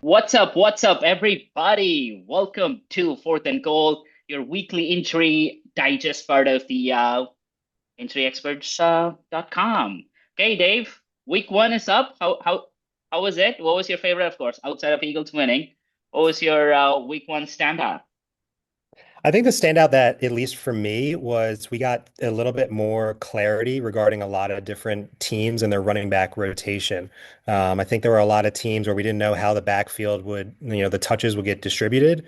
What's up, everybody? Welcome to Fourth and Goal, your weekly injury digest part of the injuryexperts.com. Okay, Dave, week one is up. How was it? What was your favorite, of course, outside of Eagles winning? What was your week one standout? I think the standout that, at least for me, was we got a little bit more clarity regarding a lot of different teams and their running back rotation. I think there were a lot of teams where we didn't know how the backfield would, the touches would get distributed.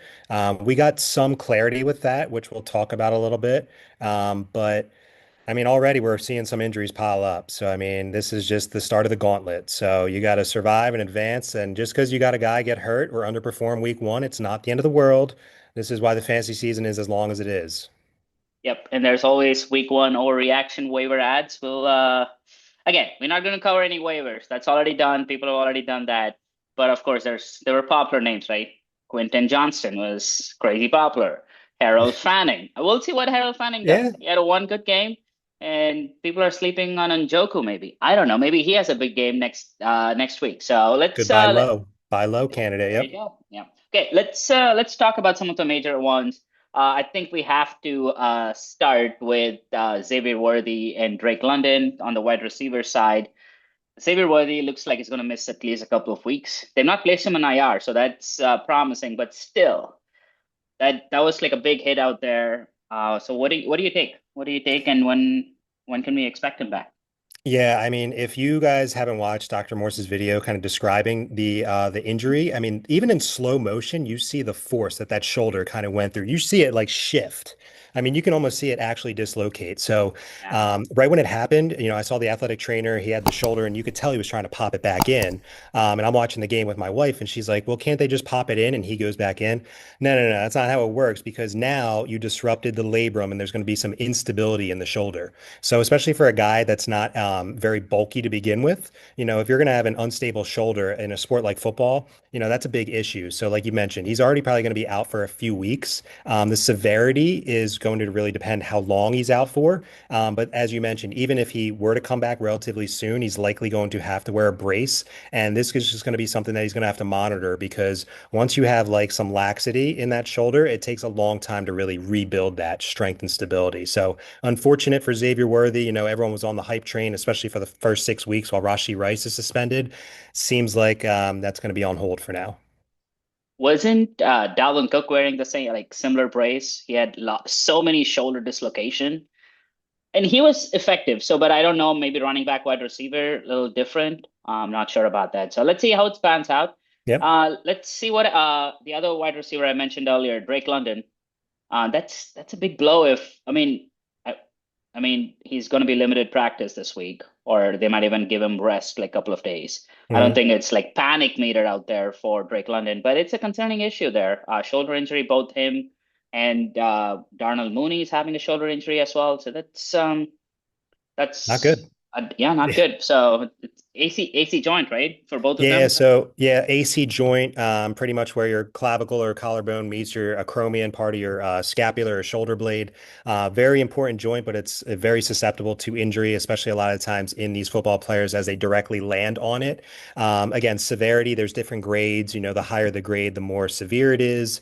We got some clarity with that, which we'll talk about a little bit. But I mean, already we're seeing some injuries pile up. So, I mean, this is just the start of the gauntlet. So, you got to survive and advance. And just because you got a guy get hurt or underperform week one, it's not the end of the world. This is why the fantasy season is as long as it is. Yep, and there's always week one overreaction waiver ads. Again, we're not going to cover any waivers. That's already done. People have already done that. But of course, there were popular names, right? Quentin Johnston was crazy popular. Harold Fanning. We'll see what Harold Fanning Yeah, does. He had a one good game, and people are sleeping on Njoku. Maybe I don't know. Maybe he has a big game next week. So good buy low. Buy low candidate. there you Yep. go. Yeah. Okay, let's talk about some of the major ones. I think we have to start with Xavier Worthy and Drake London on the wide receiver side. Xavier Worthy looks like he's going to miss at least a couple of weeks. They've not placed him in IR, so that's promising. But still, that was like a big hit out there. So what do you take? What do you take, and when can we expect him back? Yeah, I mean, if you guys haven't watched Dr. Morse's video kind of describing the injury, I mean, even in slow motion, you see the force that shoulder kind of went through. You see it like shift. I mean, you can almost see it actually dislocate. So, Yeah. right when it happened, I saw the athletic trainer, he had the shoulder, and you could tell he was trying to pop it back in. And I'm watching the game with my wife, and she's like, "Well, can't they just pop it in?" And he goes back in. No, no, no, that's not how it works because now you disrupted the labrum, and there's going to be some instability in the shoulder. So especially for a guy that's not very bulky to begin with, if you're going to have an unstable shoulder in a sport like football, that's a big issue. So like you mentioned, he's already probably going to be out for a few weeks. The severity is going to really depend how long he's out for. But as you mentioned, even if he were to come back relatively soon, he's likely going to have to wear a brace. And this is just going to be something that he's going to have to monitor because once you have like some laxity in that shoulder, it takes a long time to really rebuild that strength and stability. So unfortunate for Xavier Worthy. Everyone was on the hype train, especially for the first 6 weeks while Rashee Rice is suspended. Seems like that's going to be on hold for now. Wasn't Dalvin Cook wearing the same, like similar brace? He had so many shoulder dislocation, and he was effective. So, but I don't know, maybe running back, wide receiver, a little different. I'm not sure about that. So let's see how it pans out. Yep. Let's see what the other wide receiver I mentioned earlier, Drake London. That's a big blow. If I mean, he's going to be limited practice this week, or they might even give him rest like a couple of days. I don't Mhm. think it's like panic meter out there for Drake London, but it's a concerning issue there. Shoulder injury, both him and Darnell Mooney is having a shoulder injury as well. So Not that's good. yeah, not good. So it's AC joint, right, for both of Yeah, them. so yeah, AC joint, pretty much where your clavicle or collarbone meets your acromion part of your scapular or shoulder blade. Very important joint, but it's very susceptible to injury, especially a lot of times in these football players as they directly land on it. Again, severity, there's different grades. The higher the grade, the more severe it is.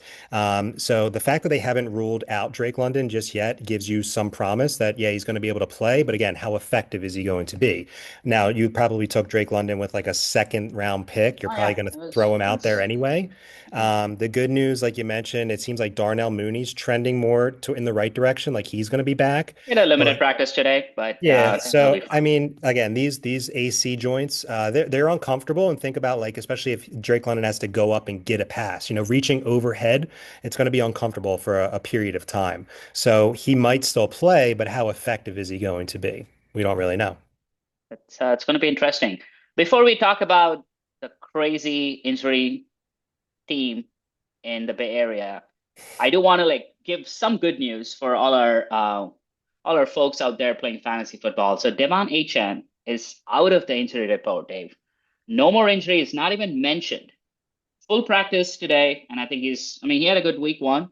So the fact that they haven't ruled out Drake London just yet gives you some promise that, yeah, he's going to be able to play. But again, how effective is he going to be? Now, you probably took Drake London with like a second round pick. You're Oh probably yeah, going to throw him it out there was anyway. yeah. The good news, like you mentioned, it seems like Darnell Mooney's trending more in the right direction. Like he's going to be back. He had a limited But practice today, but yeah, I think he'll be so I fine. mean, again, these AC joints, they're uncomfortable. And think about like, especially if Drake London has to go up and get a pass, reaching overhead, it's going to be uncomfortable for a period of time. So he might still play, but how effective is he going to be? We don't really know. It's going to be interesting. Before we talk about the crazy injury team in the Bay Area, I do want to like give some good news for all our folks out there playing fantasy football. So Devon Achane is out of the injury report, Dave. No more injuries, not even mentioned. Full practice today, and I think I mean, he had a good week one,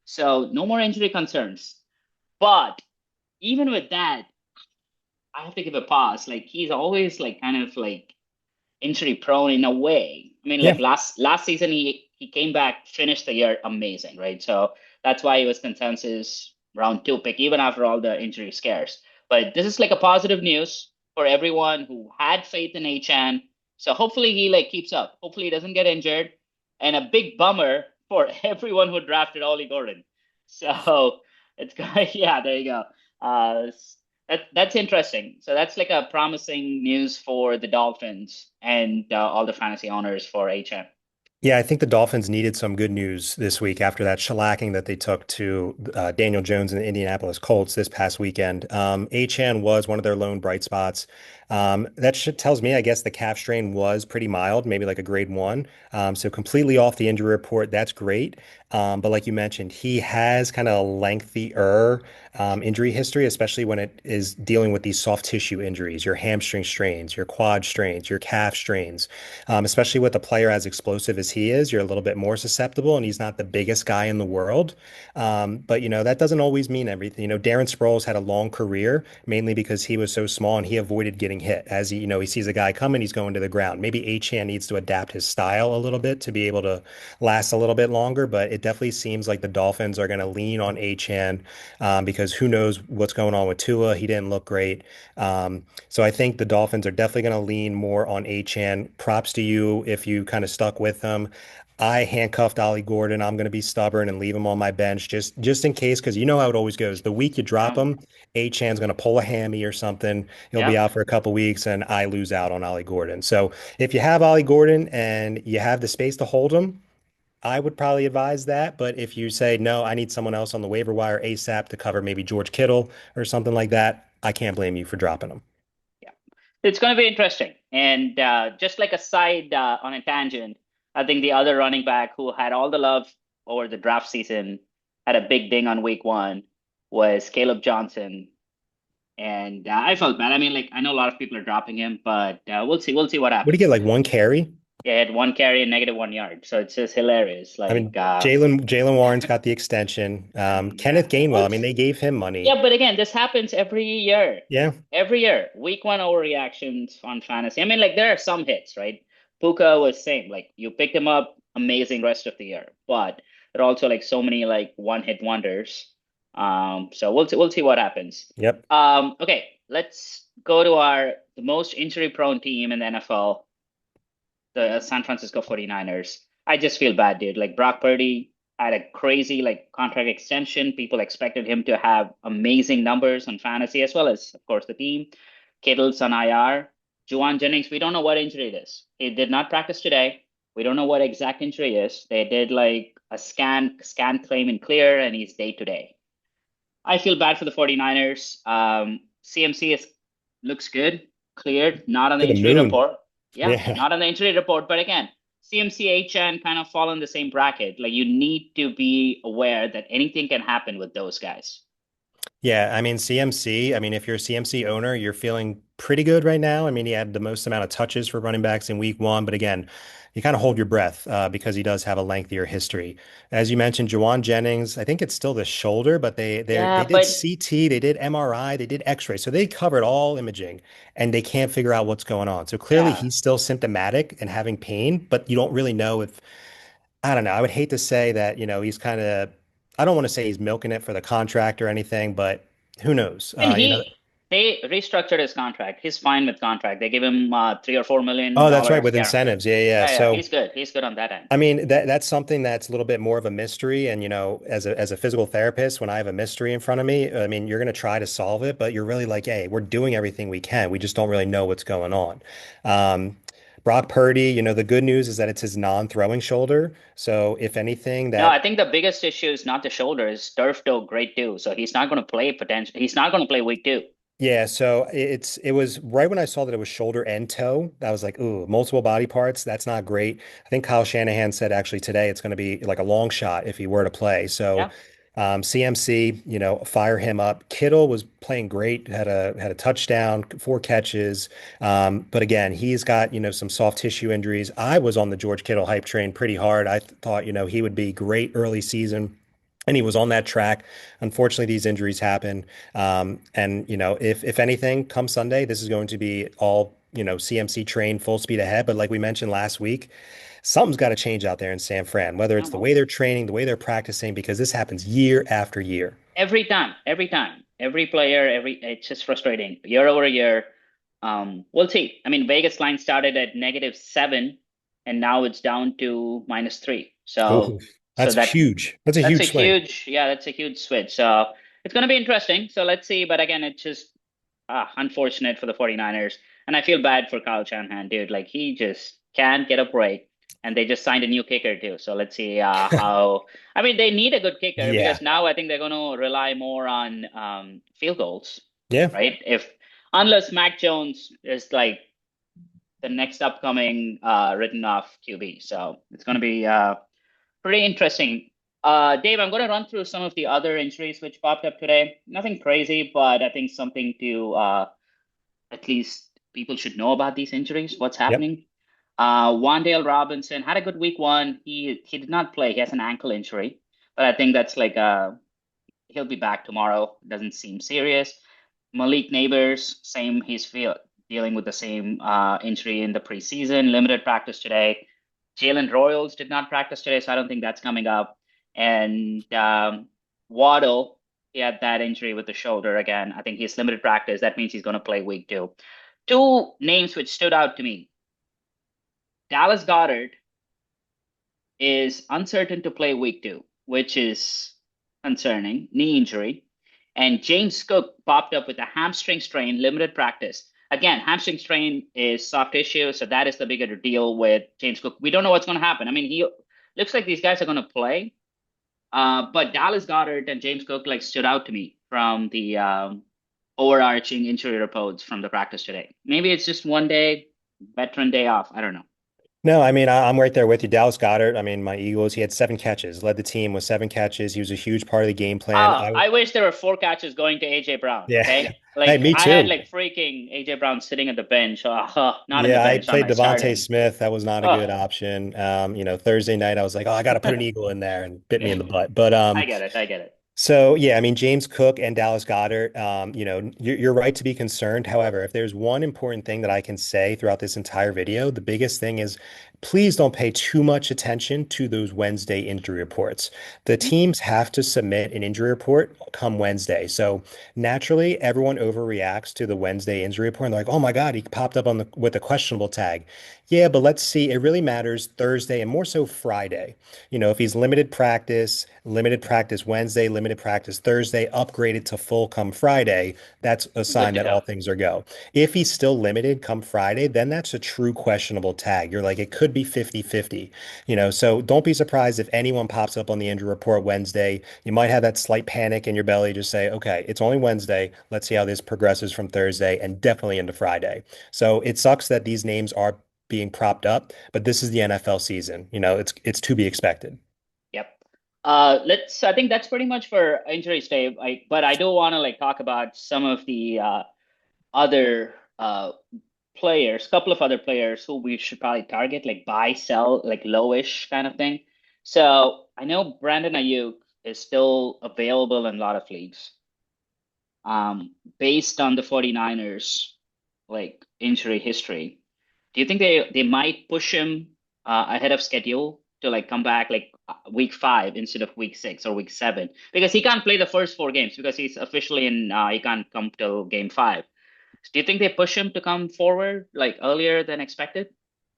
so no more injury concerns. But even with that, I have to give a pause. Like he's always like kind of like injury prone in a way. I mean, like Yeah. last season, he came back, finished the year amazing, right? So that's why he was consensus round two pick, even after all the injury scares. But this is like a positive news for everyone who had faith in Achan. So hopefully he like keeps up. Hopefully he doesn't get injured. And a big bummer for everyone who drafted Ollie Gordon. So it's yeah, there you go. Uh, that's interesting. So that's like a promising news for the Dolphins and all the fantasy owners for HM. Yeah, I think the Dolphins needed some good news this week after that shellacking that they took to Daniel Jones and the Indianapolis Colts this past weekend. Achane was one of their lone bright spots. That shit tells me, I guess, the calf strain was pretty mild, maybe like a grade one. So completely off the injury report. That's great. But like you mentioned, he has kind of a lengthier injury history, especially when it is dealing with these soft tissue injuries, your hamstring strains, your quad strains, your calf strains. Especially with a player as explosive as he is, you're a little bit more susceptible, and he's not the biggest guy in the world. But that doesn't always mean everything. Darren Sproles had a long career mainly because he was so small and he avoided getting hit. As he sees a guy coming, he's going to the ground. Maybe Achane needs to adapt his style a little bit to be able to last a little bit longer, but it definitely seems like the Dolphins are going to lean on Achane because who knows what's going on with Tua. He didn't look great. So I think the Dolphins are definitely going to lean more on Achane. Props to you if you kind of stuck with him. I handcuffed Ollie Gordon. I'm going to be stubborn and leave him on my bench just in case, because you know how it always goes. The week you drop Yeah, him, Achane's going to pull a hammy or something. He'll be yeah. out for a couple weeks, and I lose out on Ollie Gordon. So if you have Ollie Gordon and you have the space to hold him, I would probably advise that. But if you say, no, I need someone else on the waiver wire ASAP to cover maybe George Kittle or something like that, I can't blame you for dropping him. Yeah, it's going to be interesting. And just like a side on a tangent, I think the other running back who had all the love over the draft season had a big ding on week one was Caleb Johnson. And I felt bad. I mean, like I know a lot of people are dropping him, but we'll see. We'll see what What do you get, happens. like one carry? Yeah, he had one carry and -1 yard, so it's just hilarious. I Like, mean, Jalen Warren's got the extension. Kenneth Gainwell, I mean, they gave him money. yeah, but again, this happens every year. Yeah. Every year, week one overreactions on fantasy. I mean, like there are some hits, right? Puka was same. Like you picked him up, amazing rest of the year. But there are also like so many like one hit wonders. So we'll see what happens. Yep. Okay, let's go to the most injury prone team in the NFL, the San Francisco 49ers. I just feel bad, dude. Like Brock Purdy had a crazy like contract extension. People expected him to have amazing numbers on fantasy as well as, of course, the team. Kittle's on IR. Juwan Jennings, we don't know what injury it is. He did not practice today. We don't know what exact injury is. They did like a scan claim in clear, and he's day to day. I feel bad for the 49ers. CMC looks good, cleared, not on To the the injury moon. report. Yeah, Yeah. not on the injury report. But again, CMC and kind of fall in the same bracket. Like you need to be aware that anything can happen with those guys. Yeah, I mean CMC, I mean if you're a CMC owner, you're feeling pretty good right now. I mean he had the most amount of touches for running backs in week one, but again, you kind of hold your breath because he does have a lengthier history. As you mentioned, Jawan Jennings, I think it's still the shoulder, but they Yeah, did but CT, they did MRI, they did X-ray, so they covered all imaging, and they can't figure out what's going on. So clearly yeah. he's still symptomatic and having pain, but you don't really know if I don't know. I would hate to say that, he's kind of, I don't want to say he's milking it for the contract or anything, but who knows? I mean, they restructured his contract. He's fine with contract. They give him $3 or $4 million Oh, that's right, with guaranteed. incentives. Yeah, yeah. Yeah, yeah, So, he's good. He's good on that end. I mean, that's something that's a little bit more of a mystery. And, as a physical therapist, when I have a mystery in front of me, I mean, you're going to try to solve it, but you're really like, hey, we're doing everything we can. We just don't really know what's going on. Um, Brock Purdy, the good news is that it's his non-throwing shoulder. So if anything, No, I that think the biggest issue is not the shoulder. Is Turf Toe great too? So he's not going to play potential. He's not going to play week two. Yeah, so it was right when I saw that it was shoulder and toe. I was like, ooh, multiple body parts. That's not great. I think Kyle Shanahan said actually today it's going to be like a long shot if he were to play. So Yeah, CMC, fire him up. Kittle was playing great, had a touchdown, 4 catches. But again, he's got, some soft tissue injuries. I was on the George Kittle hype train pretty hard. I thought, he would be great early season. And he was on that track. Unfortunately, these injuries happen. And if anything, come Sunday, this is going to be all CMC train full speed ahead. But like we mentioned last week, something's got to change out there in San Fran, whether No, it's the no. way they're training, the way they're practicing, because this happens year after year. Every time, every player, it's just frustrating year over year. We'll see. I mean, Vegas line started at -7, and now it's down to -3. Ooh, So that's huge. That's a that's a huge swing. huge, yeah, that's a huge switch. So it's going to be interesting. So let's see. But again, it's just unfortunate for the 49ers. And I feel bad for Kyle Shanahan, dude. Like he just can't get a break. And they just signed a new kicker too. So let's see how. I mean, they need a good kicker Yeah. because now I think they're going to rely more on field goals, Yeah. right? If unless Mac Jones is like the next upcoming written off QB, so it's going to be pretty interesting. Dave, I'm going to run through some of the other injuries which popped up today. Nothing crazy, but I think something to at least people should know about these injuries, what's Yep. happening. Wandale Robinson had a good week one. He did not play. He has an ankle injury, but I think that's like he'll be back tomorrow. Doesn't seem serious. Malik Neighbors, same. Dealing with the same injury in the preseason. Limited practice today. Jalen Royals did not practice today, so I don't think that's coming up. And Waddle, he had that injury with the shoulder again. I think he's limited practice. That means he's going to play week two. Two names which stood out to me. Dallas Goedert is uncertain to play week two, which is concerning, knee injury. And James Cook popped up with a hamstring strain, limited practice. Again, hamstring strain is soft tissue, so that is the bigger deal with James Cook. We don't know what's going to happen. I mean, he looks like these guys are going to play, but Dallas Goedert and James Cook like stood out to me from the overarching injury reports from the practice today. Maybe it's just one day, veteran day off. I don't know. No, I mean, I'm right there with you. Dallas Goedert, I mean, my Eagles, he had 7 catches, led the team with 7 catches. He was a huge part of the game plan. I wish there were four catches going to AJ Brown. Yeah. Okay, Hey, like me I had too. like freaking AJ Brown sitting at the bench. Not in the Yeah, I bench, on played my Devontae starting. Smith. That was not a good Oh, option. Thursday night, I was like, oh, I got to put an Eagle in there and bit me in the butt. I get it. I get it. So yeah, I mean James Cook and Dallas Goedert, you're right to be concerned. However, if there's one important thing that I can say throughout this entire video, the biggest thing is please don't pay too much attention to those Wednesday injury reports. The Mhm. teams have to submit an injury report come Wednesday. So naturally, everyone overreacts to the Wednesday injury report and they're like, "Oh my God, he popped up on the with a questionable tag." Yeah, but let's see. It really matters Thursday and more so Friday. If he's limited practice Wednesday, limited practice Thursday, upgraded to full come Friday, that's a Good sign to that go. all things are go. If he's still limited come Friday, then that's a true questionable tag. You're like, it could be 50-50. So don't be surprised if anyone pops up on the injury report Wednesday. You might have that slight panic in your belly, just say, okay, it's only Wednesday. Let's see how this progresses from Thursday and definitely into Friday. So it sucks that these names are being propped up, but this is the NFL season. It's to be expected. Yep. I think that's pretty much for injuries, Dave. But I do want to like talk about some of the other players, couple of other players who we should probably target, like buy, sell, like lowish kind of thing. So I know Brandon Ayuk is still available in a lot of leagues. Based on the 49ers like injury history, do you think they might push him ahead of schedule to like come back like week five instead of week six or week seven? Because he can't play the first four games because he's officially in he can't come till game five. Do you think they push him to come forward like earlier than expected?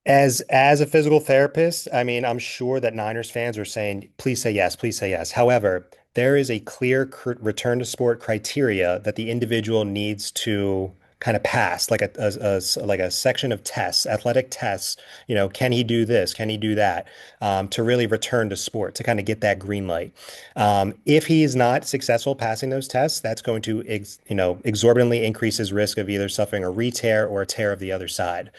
As a physical therapist, I mean, I'm sure that Niners fans are saying, please say yes, please say yes. However, there is a clear return to sport criteria that the individual needs to kind of pass, like like a section of tests, athletic tests. Can he do this? Can he do that? To really return to sport, to kind of get that green light. If he is not successful passing those tests, that's going to exorbitantly increase his risk of either suffering a re-tear or a tear of the other side.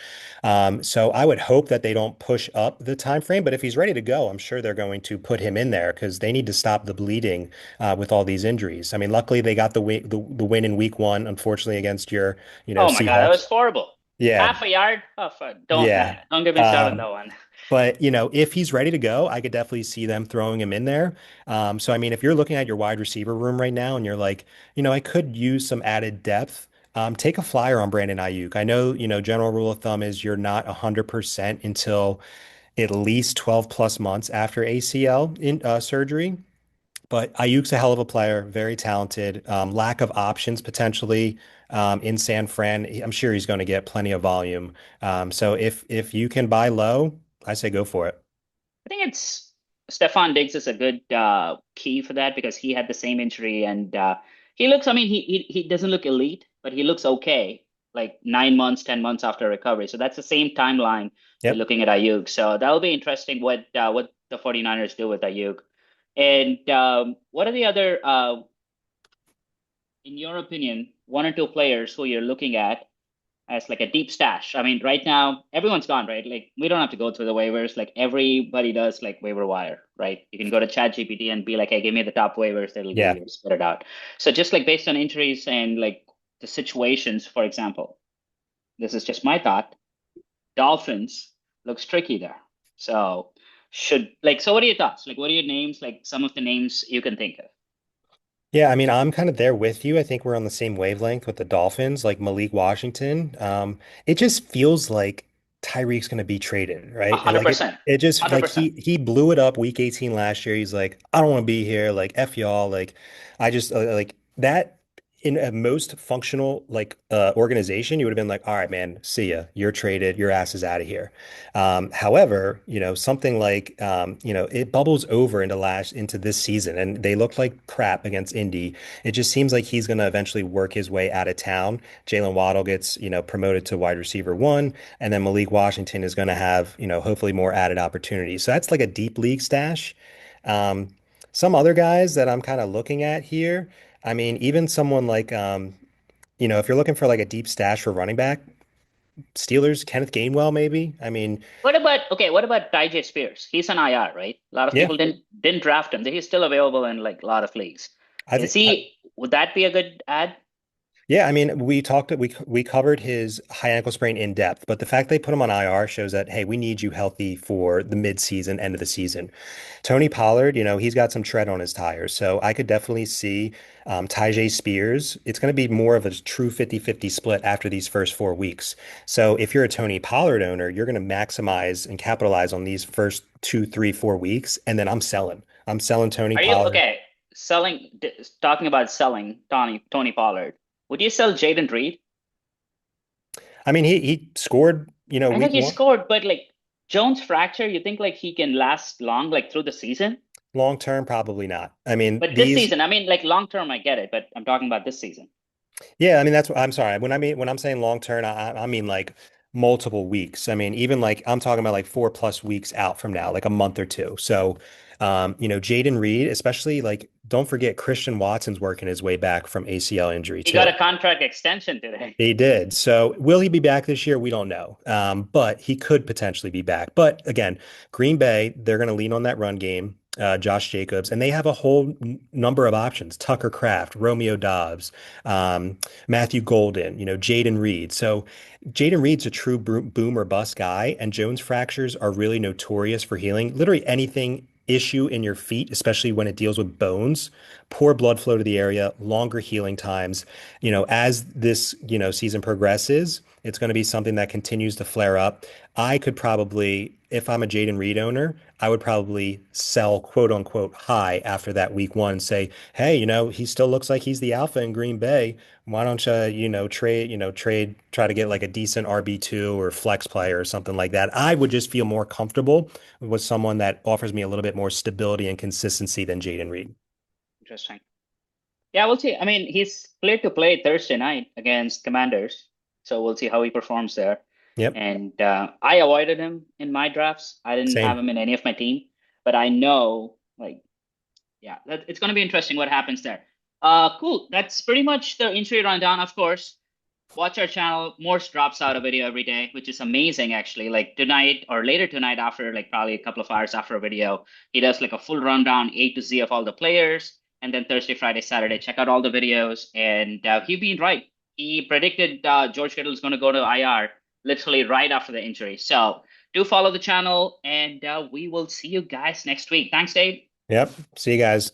So I would hope that they don't push up the time frame, but if he's ready to go, I'm sure they're going to put him in there because they need to stop the bleeding with all these injuries. I mean, luckily they got the win in week one, unfortunately against your, Oh my God, that Seahawks. was horrible. Yeah, Half a yard? Oh, fuck. yeah. Don't get me started on Um, that one. but if he's ready to go, I could definitely see them throwing him in there. So I mean, if you're looking at your wide receiver room right now and you're like, I could use some added depth. Take a flyer on Brandon Ayuk. I know, general rule of thumb is you're not 100% until at least 12 plus months after ACL surgery. But Ayuk's a hell of a player, very talented. Lack of options potentially in San Fran. I'm sure he's going to get plenty of volume. So if you can buy low, I say go for it. I think it's Stefan Diggs is a good key for that because he had the same injury and he looks. I mean, he doesn't look elite, but he looks okay. Like 9 months, 10 months after recovery. So that's the same timeline we're Yep. looking at Ayuk. So that'll be interesting what the 49ers do with Ayuk. And what are the other, in your opinion, one or two players who you're looking at as like a deep stash? I mean, right now everyone's gone, right? Like we don't have to go through the waivers. Like everybody does, like waiver wire, right? You can go to ChatGPT and be like, "Hey, give me the top waivers." That'll give Yeah. you spit it out. So just like based on injuries and like the situations, for example, this is just my thought. Dolphins looks tricky there. So so what are your thoughts? Like what are your names? Like some of the names you can think of. Yeah, I mean, I'm kind of there with you. I think we're on the same wavelength with the Dolphins, like Malik Washington. It just feels like Tyreek's going to be traded, A right? And hundred like it, percent. it just Hundred like percent. he blew it up week 18 last year. He's like, I don't want to be here. Like F y'all. Like I just like that in a most functional like organization, you would have been like, all right, man, see ya. You're traded. Your ass is out of here. However, something like it bubbles over into this season, and they look like crap against Indy. It just seems like he's going to eventually work his way out of town. Jalen Waddle gets, promoted to wide receiver one, and then Malik Washington is going to have, hopefully more added opportunities. So that's like a deep league stash. Um, some other guys that I'm kind of looking at here. I mean, even someone like, if you're looking for like a deep stash for running back, Steelers, Kenneth Gainwell, maybe. I mean, What about DJ Spears? He's an IR, right? A lot of yeah, people didn't draft him. He's still available in like a lot of leagues. I Is think. he would that be a good ad? Yeah, I mean, we covered his high ankle sprain in depth, but the fact they put him on IR shows that hey, we need you healthy for the mid-season, end of the season. Tony Pollard, he's got some tread on his tires, so I could definitely see Tyjae Spears. It's going to be more of a true 50-50 split after these first 4 weeks. So if you're a Tony Pollard owner, you're going to maximize and capitalize on these first 2, 3, 4 weeks, and then I'm selling. I'm selling Tony Are you Pollard. okay? Talking about selling Tony Pollard. Would you sell Jayden Reed? I mean, he scored, I know week he one. scored, but like Jones fracture, you think like he can last long, like through the season? Long term, probably not. I mean, But this season, I mean, like long term, I get it, but I'm talking about this season. yeah, I mean, that's what I'm sorry. When I'm saying long term, I mean like multiple weeks. I mean, even like I'm talking about like 4 plus weeks out from now, like a month or two. So, Jayden Reed, especially like, don't forget Christian Watson's working his way back from ACL injury He got too. a contract extension today. He did. So will he be back this year? We don't know. But he could potentially be back. But again, Green Bay, they're going to lean on that run game, Josh Jacobs, and they have a whole number of options. Tucker Kraft, Romeo Dobbs, Matthew Golden, Jayden Reed. So Jayden Reed's a true boom or bust guy, and Jones fractures are really notorious for healing. Literally anything issue in your feet, especially when it deals with bones, poor blood flow to the area, longer healing times. As this, season progresses, it's going to be something that continues to flare up. I could probably, if I'm a Jayden Reed owner, I would probably sell quote unquote high after that week one, say, hey, he still looks like he's the alpha in Green Bay. Why don't you, trade, try to get like a decent RB2 or flex player or something like that. I would just feel more comfortable with someone that offers me a little bit more stability and consistency than Jayden Reed. Interesting. Yeah, we'll see. I mean, he's cleared to play Thursday night against Commanders, so we'll see how he performs there. Yep. And I avoided him in my drafts. I didn't have Same. him in any of my team, but I know, like, yeah, it's going to be interesting what happens there. Cool. That's pretty much the injury rundown. Of course, watch our channel. Morse drops out a video every day, which is amazing, actually. Like tonight or later tonight, after like probably a couple of hours after a video, he does like a full rundown A to Z of all the players. And then Thursday, Friday, Saturday, check out all the videos. And he been right. He predicted George Kittle is going to go to IR literally right after the injury. So do follow the channel, and we will see you guys next week. Thanks, Dave. Yep. See you guys.